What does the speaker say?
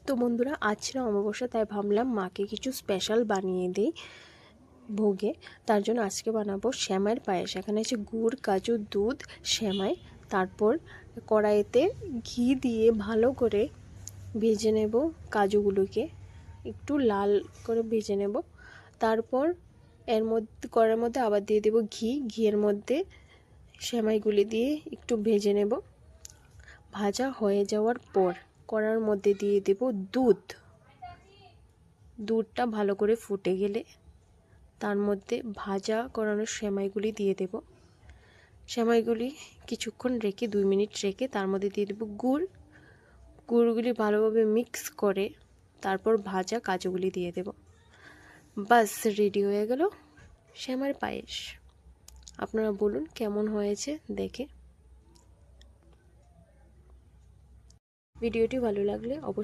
তো বন্ধুরা, আজ ছিল অমাবস্যা, তাই ভাবলাম মাকে কিছু স্পেশাল বানিয়ে দিই ভোগে। তার জন্য আজকে বানাবো সেমাইয়ের পায়েস। এখানে আছে গুড়, কাজু, দুধ, সেমাই। তারপর কড়াইতে ঘি দিয়ে ভালো করে ভেজে নেব কাজুগুলোকে, একটু লাল করে ভেজে নেব। তারপর এর মধ্যে কড়াইয়ের মধ্যে আবার দিয়ে দেব ঘি। ঘিয়ের মধ্যে সেমাইগুলি দিয়ে একটু ভেজে নেব। ভাজা হয়ে যাওয়ার পর কড়ার মধ্যে দিয়ে দেব দুধ। দুধটা ভালো করে ফুটে গেলে তার মধ্যে ভাজা করানো সেমাইগুলি দিয়ে দেব। সেমাইগুলি কিছুক্ষণ রেখে 2 মিনিট রেখে তার মধ্যে দিয়ে দেব গুড়। গুড়গুলি ভালোভাবে মিক্স করে তারপর ভাজা কাজুগুলি দিয়ে দেব। বাস রেডি হয়ে গেল সেমাইয়ের পায়েস। আপনারা বলুন কেমন হয়েছে দেখে। ভিডিওটি ভালো লাগলে অবশ্যই